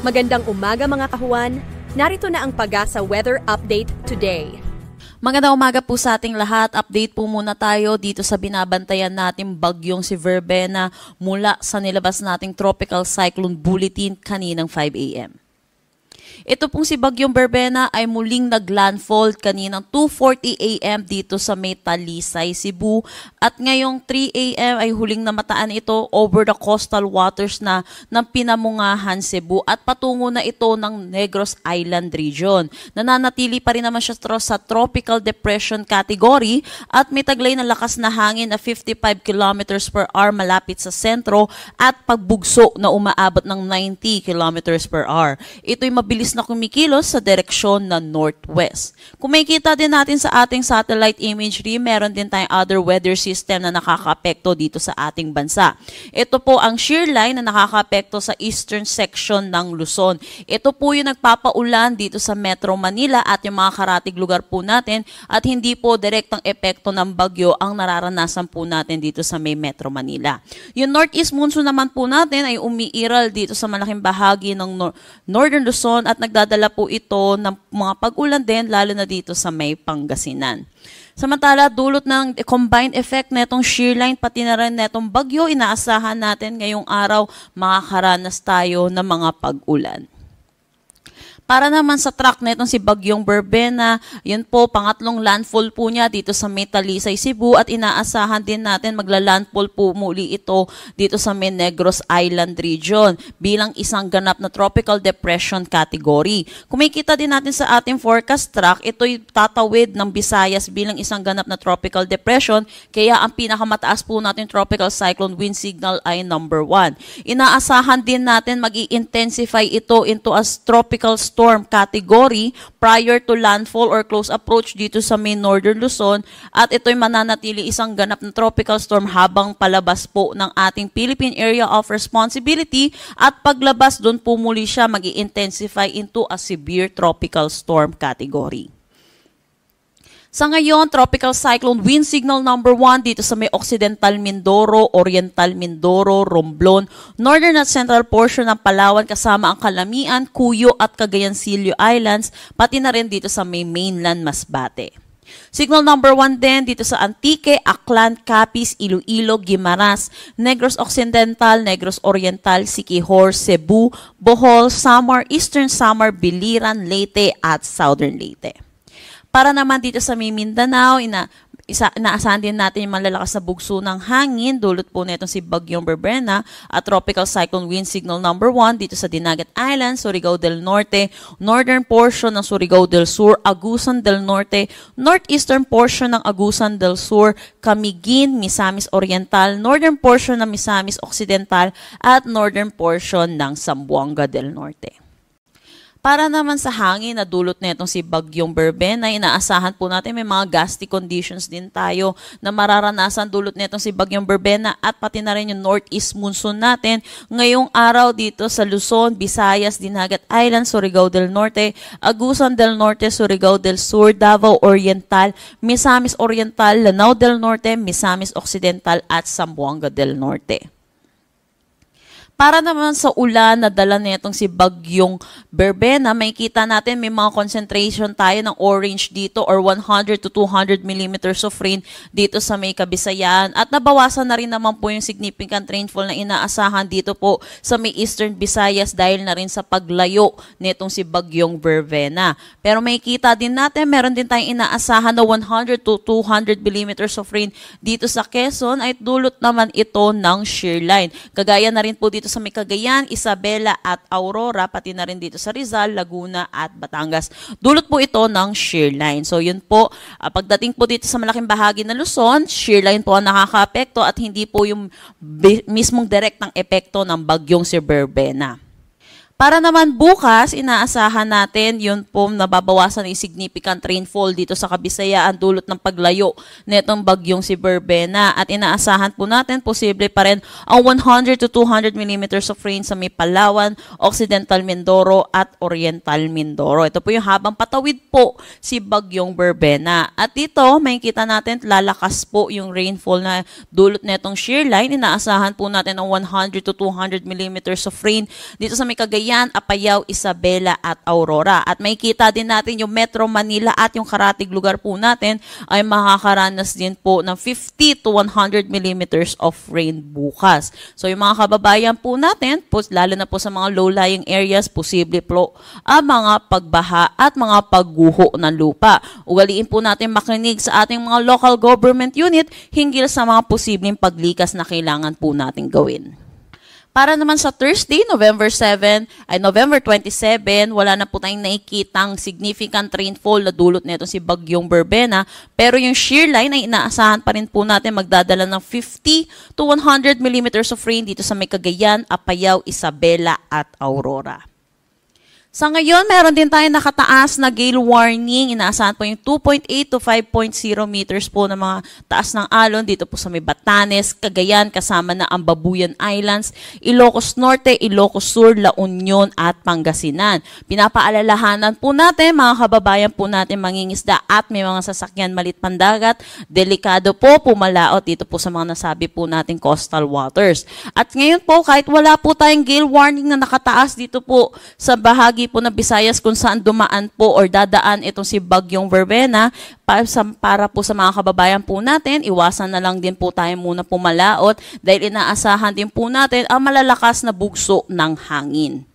Magandang umaga mga kahuan. Narito na ang Pag-asa Weather Update today. Magandang umaga po sa ating lahat. Update po muna tayo dito sa binabantayan nating bagyong si Verbena mula sa nilabas nating Tropical Cyclone Bulletin kaninang 5 a.m. Ito pong si Bagyong Verbena ay muling naglandfall kaninang 2:40 a.m. dito sa may Talisay, Cebu. At ngayong 3 a.m. ay huling namataan ito over the coastal waters na ng Pinamungahan, Cebu. At patungo na ito ng Negros Island region. Nananatili pa rin naman siya sa tropical depression category at may taglay na lakas na hangin na 55 kilometers per hour malapit sa sentro at pagbugso na umaabot ng 90 kilometers per hour. Ito'y mabilis na kumikilos sa direksyon na northwest. Kung makikita din natin sa ating satellite imagery, meron din tayong other weather system na nakakaapekto dito sa ating bansa. Ito po ang shear line na nakakaapekto sa eastern section ng Luzon. Ito po yung nagpapaulan dito sa Metro Manila at yung mga karatig lugar po natin at hindi po direktang epekto ng bagyo ang nararanasan po natin dito sa may Metro Manila. Yung northeast monsoon naman po natin ay umiiral dito sa malaking bahagi ng northern Luzon at nagdadala po ito ng mga pag-ulan din, lalo na dito sa may Pangasinan. Samantala, dulot ng combined effect netong shear line, pati na rin netong bagyo, inaasahan natin ngayong araw makakaranas tayo ng mga pag-ulan. Para naman sa track netong si Bagyong Verbena, yun po, pangatlong landfall po niya dito sa may Talisay, Cebu at inaasahan din natin magla-landfall po muli ito dito sa may Negros Island region bilang isang ganap na tropical depression category. Kung makikita din natin sa ating forecast track, ito'y tatawid ng Visayas bilang isang ganap na tropical depression, kaya ang pinakamataas po natin tropical cyclone wind signal ay number 1. Inaasahan din natin mag-i-intensify ito into a tropical storm category prior to landfall or close approach dito sa may northern Luzon at ito'y mananatili isang ganap na tropical storm habang palabas po ng ating Philippine Area of Responsibility at paglabas doon po muli siya mag-i-intensify into a severe tropical storm category. Sa ngayon, Tropical Cyclone Wind Signal number 1 dito sa may Occidental Mindoro, Oriental Mindoro, Romblon, Northern at Central portion ng Palawan kasama ang Calamian, Cuyo at Cagayancillo Islands, pati na rin dito sa may mainland Masbate. Signal number 1 din dito sa Antique, Aklan, Capiz, Iloilo, Guimaras, Negros Occidental, Negros Oriental, Siquijor, Cebu, Bohol, Samar, Eastern Samar, Biliran, Leyte at Southern Leyte. Para naman dito sa Mindanao, inaasahan din natin yung malalakas na bugso ng hangin, dulot po nitong si Bagyong Verbena at Tropical Cyclone Wind Signal number 1 dito sa Dinagat Island, Surigao del Norte, northern portion ng Surigao del Sur, Agusan del Norte, northeastern portion ng Agusan del Sur, Camiguin, Misamis Oriental, northern portion ng Misamis Occidental at northern portion ng Zamboanga del Norte. Para naman sa hangin na dulot netong si Bagyong Verbena, inaasahan po natin may mga gusty conditions din tayo na mararanasan dulot netong si Bagyong Verbena at pati na rin yung northeast monsoon natin ngayong araw dito sa Luzon, Visayas, Dinagat Island, Surigao del Norte, Agusan del Norte, Surigao del Sur, Davao Oriental, Misamis Oriental, Lanao del Norte, Misamis Occidental at Zamboanga del Norte. Para naman sa ulan na dala netong si Bagyong Verbena, makikita natin may mga concentration tayo ng orange dito or 100 to 200 millimeters of rain dito sa may Kabisayan. At nabawasan na rin naman po yung significant rainfall na inaasahan dito po sa may Eastern Visayas dahil na rin sa paglayo netong si Bagyong Verbena. Pero makikita din natin, meron din tayong inaasahan na 100 to 200 millimeters of rain dito sa Quezon ay dulot naman ito ng shear line. Kagaya na rin po dito sa may Cagayan, Isabela at Aurora, pati na rin dito sa Rizal, Laguna at Batangas. Dulot po ito ng shear line. So yun po, pagdating po dito sa malaking bahagi ng Luzon, shear line po ang nakakaapekto at hindi po yung mismong direktang epekto ng bagyong si Verbena. Para naman bukas, inaasahan natin yun po nababawasan yung significant rainfall dito sa Kabisayaan dulot ng paglayo netong bagyong si Verbena. At inaasahan po natin posible pa rin ang 100 to 200 millimeters of rain sa may Palawan, Occidental Mindoro at Oriental Mindoro. Ito po yung habang patawid po si bagyong Verbena. At dito, makikita natin lalakas po yung rainfall na dulot netong shear line. Inaasahan po natin ang 100 to 200 millimeters of rain dito sa may Cagayan, Cagayan, Apayao, Isabela at Aurora. At makikita din natin yung Metro Manila at yung karatig lugar po natin ay makakaranas din po ng 50 to 100 millimeters of rain bukas. So yung mga kababayan po natin, lalo na po sa mga low-lying areas, posible po ang mga pagbaha at mga pagguho ng lupa. Ugaliin po natin makinig sa ating mga local government unit hinggil sa mga posibleng paglikas na kailangan po natin gawin. Para naman sa Thursday, November 27, wala na po tayong nakikitang significant rainfall na dulot nito si Bagyong Berbena. Pero yung shear line ay inaasahan pa rin po natin magdadala ng 50 to 100 millimeters of rain dito sa may Cagayan, Apayao, Isabela at Aurora. Sa ngayon, meron din tayong nakataas na gale warning. Inaasahan po yung 2.8 to 5.0 meters po na mga taas ng alon dito po sa may Batanes, Cagayan, kasama na ang Babuyan Islands, Ilocos Norte, Ilocos Sur, La Union at Pangasinan. Pinapaalalahanan po natin, mga kababayan po natin mangingisda at may mga sasakyan malit pandagat, delikado po pumalaot dito po sa mga nasabi po nating coastal waters. At ngayon po, kahit wala po tayong gale warning na nakataas dito po sa bahagi po na Visayas kung saan dumaan po or dadaan itong si Bagyong Berbena, para po sa mga kababayan po natin, iwasan na lang din po tayo muna pumalaot dahil inaasahan din po natin ang malalakas na bugso ng hangin.